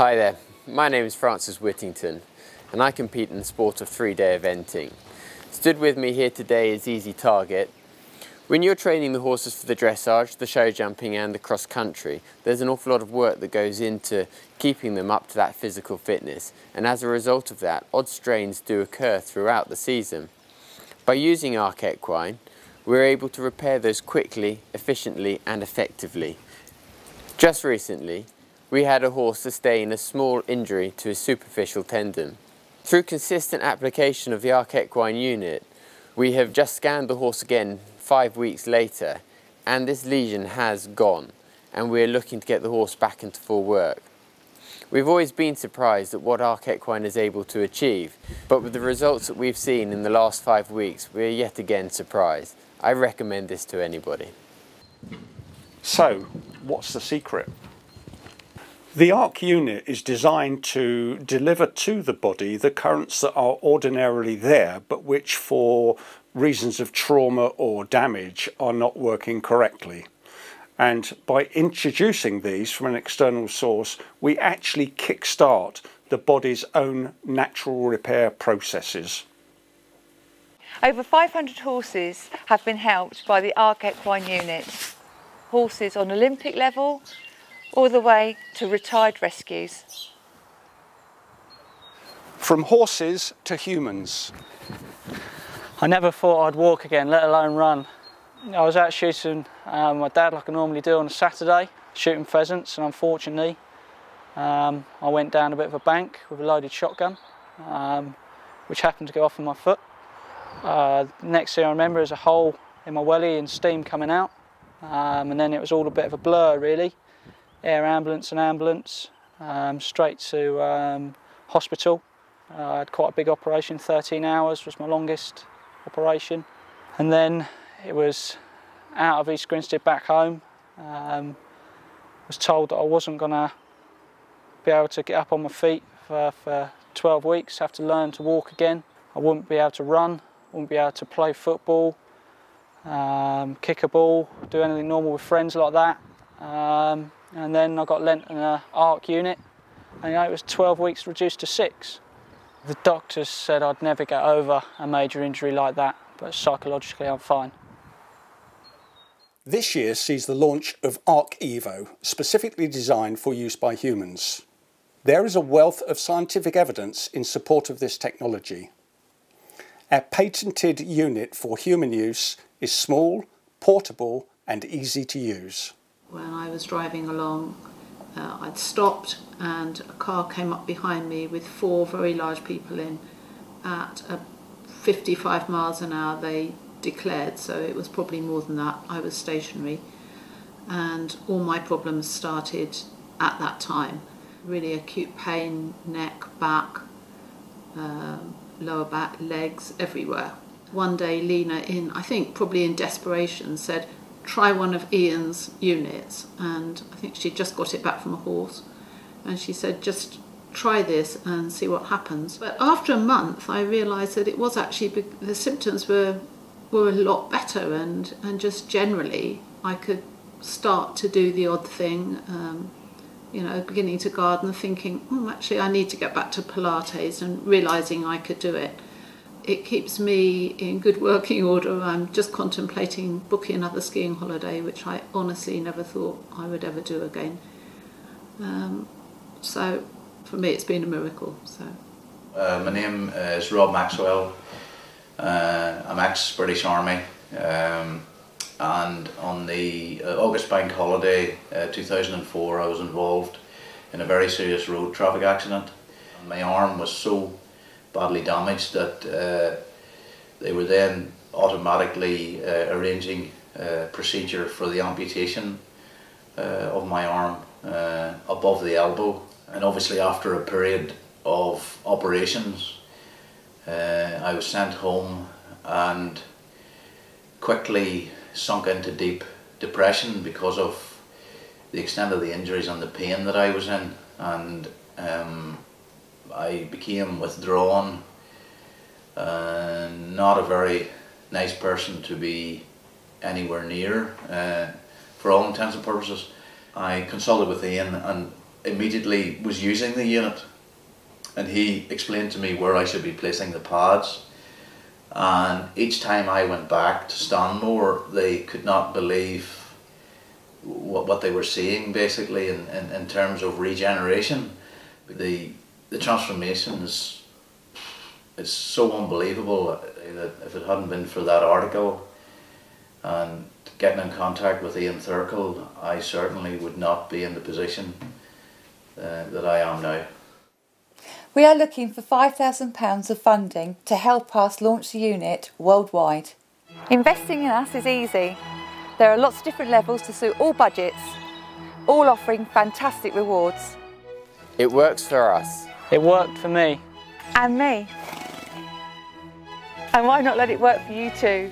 Hi there, my name is Francis Whittington and I compete in the sport of three-day eventing. Stood with me here today is Easy Target. When you're training the horses for the dressage, the show jumping and the cross country, there's an awful lot of work that goes into keeping them up to that physical fitness, and as a result of that, odd strains do occur throughout the season. By using Equine, we're able to repair those quickly, efficiently and effectively. Just recently, we had a horse sustain a small injury to his superficial tendon. Through consistent application of the Equine unit, we have just scanned the horse again 5 weeks later, and this lesion has gone, and we're looking to get the horse back into full work. We've always been surprised at what Equine is able to achieve, but with the results that we've seen in the last 5 weeks, we're yet again surprised. I recommend this to anybody. So, what's the secret? The ARC unit is designed to deliver to the body the currents that are ordinarily there, but which for reasons of trauma or damage are not working correctly. And by introducing these from an external source, we actually kickstart the body's own natural repair processes. Over 500 horses have been helped by the Equine unit. Horses on Olympic level, all the way to retired rescues. From horses to humans. I never thought I'd walk again, let alone run. I was out shooting my dad like I normally do on a Saturday, shooting pheasants, and unfortunately I went down a bit of a bank with a loaded shotgun, which happened to go off in my foot. Next thing I remember is a hole in my welly and steam coming out, and then it was all a bit of a blur really. Air ambulance and ambulance, straight to hospital. I had quite a big operation, 13 hours was my longest operation. And then it was out of East Grinstead back home. Was told that I wasn't going to be able to get up on my feet for 12 weeks, have to learn to walk again. I wouldn't be able to run, wouldn't be able to play football, kick a ball, do anything normal with friends like that. And then I got lent an ARC unit, and it was 12 weeks reduced to 6. The doctors said I'd never get over a major injury like that, but psychologically I'm fine. This year sees the launch of ArcEvo, specifically designed for use by humans. There is a wealth of scientific evidence in support of this technology. Our patented unit for human use is small, portable and easy to use. When I was driving along, I'd stopped and a car came up behind me with 4 very large people in at 55 miles an hour they declared, so it was probably more than that. I was stationary and all my problems started at that time. Really acute pain, neck, back, lower back, legs, everywhere. One day Lena, I think probably in desperation, said, try one of Ian's units, and I think she just got it back from a horse, and she said just try this and see what happens. But after a month I realised that it was actually, the symptoms were a lot better, and just generally I could start to do the odd thing, you know, beginning to garden, thinking actually I need to get back to Pilates, and realising I could do it. It keeps me in good working order. I'm just contemplating booking another skiing holiday, which I honestly never thought I would ever do again. So for me it's been a miracle. So. My name is Rob Maxwell. I'm ex-British Army, and on the August bank holiday 2004 I was involved in a very serious road traffic accident. My arm was so badly damaged that they were then automatically arranging a procedure for the amputation of my arm above the elbow, and obviously after a period of operations I was sent home and quickly sunk into deep depression because of the extent of the injuries and the pain that I was in, and I became withdrawn, not a very nice person to be anywhere near for all intents and purposes. I consulted with Ian, and immediately was using the unit, and he explained to me where I should be placing the pads. And each time I went back to Stanmore, they could not believe what they were seeing, basically, in terms of regeneration. The transformation is so unbelievable that if it hadn't been for that article and getting in contact with Ian Thurkel, I certainly would not be in the position that I am now. We are looking for £5,000 of funding to help us launch the unit worldwide. Investing in us is easy. There are lots of different levels to suit all budgets, all offering fantastic rewards. It works for us. It worked for me. And me. And why not let it work for you too?